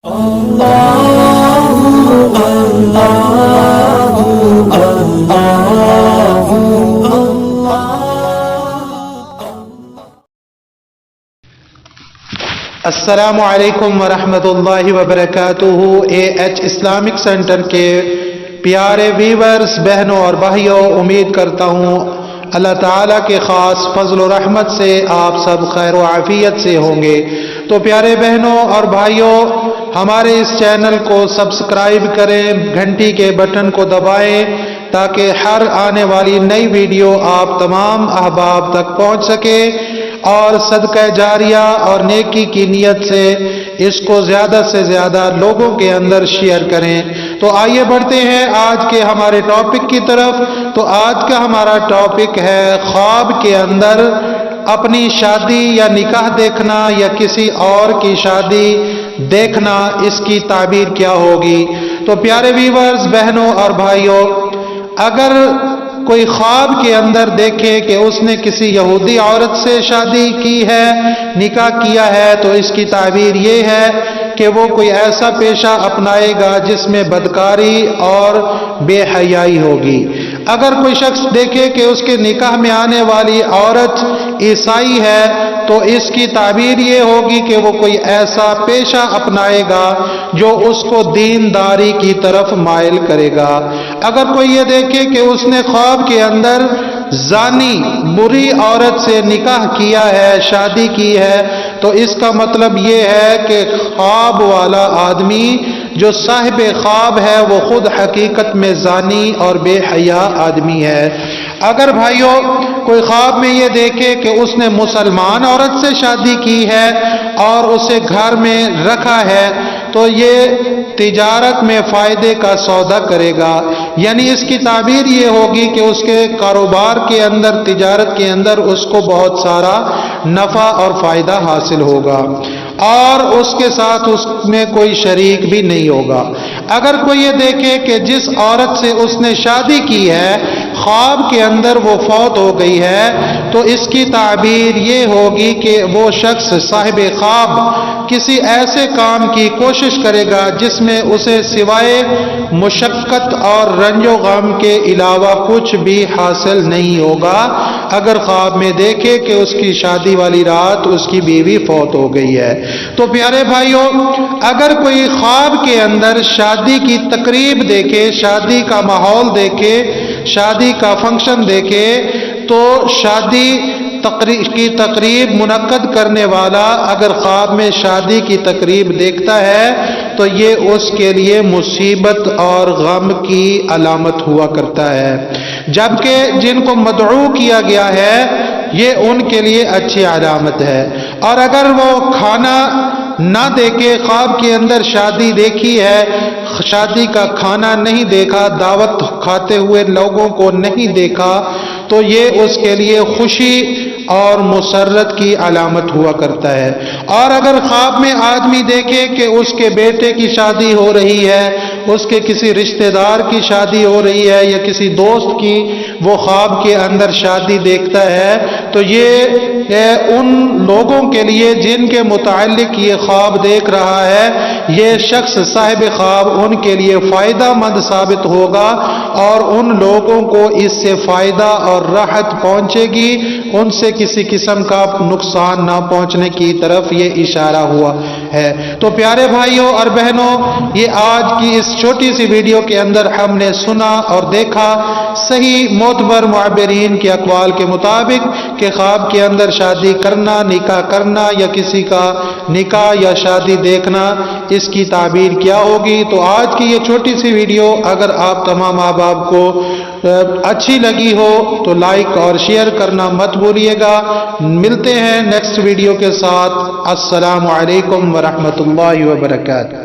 السلام علیکم ورحمۃ اللہ وبرکاتہ۔ AH اسلامک سینٹر کے پیارے ویورز، بہنوں اور بھائیوں، امید کرتا ہوں اللہ تعالیٰ کے خاص فضل و رحمت سے آپ سب خیر و عافیت سے ہوں گے۔ تو پیارے بہنوں اور بھائیوں، ہمارے اس چینل کو سبسکرائب کریں، گھنٹی کے بٹن کو دبائیں تاکہ ہر آنے والی نئی ویڈیو آپ تمام احباب تک پہنچ سکے، اور صدقہ جاریہ اور نیکی کی نیت سے اس کو زیادہ سے زیادہ لوگوں کے اندر شیئر کریں۔ تو آئیے بڑھتے ہیں آج کے ہمارے ٹاپک کی طرف۔ تو آج کا ہمارا ٹاپک ہے خواب کے اندر اپنی شادی یا نکاح دیکھنا یا کسی اور کی شادی دیکھنا، اس کی تعبیر کیا ہوگی۔ تو پیارے ویورز، بہنوں اور بھائیوں، اگر کوئی خواب کے اندر دیکھے کہ اس نے کسی یہودی عورت سے شادی کی ہے، نکاح کیا ہے، تو اس کی تعبیر یہ ہے کہ وہ کوئی ایسا پیشہ اپنائے گا جس میں بدکاری اور بے حیائی ہوگی۔ اگر کوئی شخص دیکھے کہ اس کے نکاح میں آنے والی عورت عیسائی ہے، تو اس کی تعبیر یہ ہوگی کہ وہ کوئی ایسا پیشہ اپنائے گا جو اس کو دینداری کی طرف مائل کرے گا۔ اگر کوئی یہ دیکھے کہ اس نے خواب کے اندر زانی بری عورت سے نکاح کیا ہے، شادی کی ہے، تو اس کا مطلب یہ ہے کہ خواب والا آدمی جو صاحب خواب ہے وہ خود حقیقت میں زانی اور بے حیا آدمی ہے۔ اگر بھائیوں کوئی خواب میں یہ دیکھے کہ اس نے مسلمان عورت سے شادی کی ہے اور اسے گھر میں رکھا ہے، تو یہ تجارت میں فائدے کا سودا کرے گا، یعنی اس کی تعبیر یہ ہوگی کہ اس کے کاروبار کے اندر، تجارت کے اندر اس کو بہت سارا نفع اور فائدہ حاصل ہوگا، اور اس کے ساتھ اس میں کوئی شریک بھی نہیں ہوگا۔ اگر کوئی یہ دیکھے کہ جس عورت سے اس نے شادی کی ہے خواب کے اندر وہ فوت ہو گئی ہے، تو اس کی تعبیر یہ ہوگی کہ وہ شخص صاحب خواب کسی ایسے کام کی کوشش کرے گا جس میں اسے سوائے مشقت اور رنج و غم کے علاوہ کچھ بھی حاصل نہیں ہوگا۔ اگر خواب میں دیکھے کہ اس کی شادی والی رات اس کی بیوی فوت ہو گئی ہے۔ تو پیارے بھائیوں، اگر کوئی خواب کے اندر شادی کی تقریب دیکھے، شادی کا ماحول دیکھے، شادی کا فنکشن دیکھے، تو شادی کی تقریب منعقد کرنے والا اگر خواب میں شادی کی تقریب دیکھتا ہے تو یہ اس کے لیے مصیبت اور غم کی علامت ہوا کرتا ہے، جبکہ جن کو مدعو کیا گیا ہے یہ ان کے لیے اچھی علامت ہے۔ اور اگر وہ کھانا نہ دیکھے، خواب کے اندر شادی دیکھی ہے، شادی کا کھانا نہیں دیکھا، دعوت کھاتے ہوئے لوگوں کو نہیں دیکھا، تو یہ اس کے لیے خوشی اور مسرت کی علامت ہوا کرتا ہے۔ اور اگر خواب میں آدمی دیکھے کہ اس کے بیٹے کی شادی ہو رہی ہے، اس کے کسی رشتہ دار کی شادی ہو رہی ہے یا کسی دوست کی وہ خواب کے اندر شادی دیکھتا ہے، تو یہ ان لوگوں کے لیے جن کے متعلق یہ خواب دیکھ رہا ہے، یہ شخص صاحب خواب ان کے لیے فائدہ مند ثابت ہوگا، اور ان لوگوں کو اس سے فائدہ اور راحت پہنچے گی، ان سے کسی قسم کا نقصان نہ پہنچنے کی طرف یہ اشارہ ہوا ہے۔ تو پیارے بھائیوں اور بہنوں، یہ آج کی اس چھوٹی سی ویڈیو کے اندر ہم نے سنا اور دیکھا صحیح معتبر معبرین کے اقوال کے مطابق کہ خواب کے اندر شادی کرنا، نکاح کرنا یا کسی کا نکاح یا شادی دیکھنا، اس کی تعبیر کیا ہوگی۔ تو آج کی یہ چھوٹی سی ویڈیو اگر آپ تمام احباب کو اچھی لگی ہو تو لائک اور شیئر کرنا مت بھولیے گا۔ ملتے ہیں نیکسٹ ویڈیو کے ساتھ۔ السلام علیکم ورحمۃ اللہ وبرکاتہ۔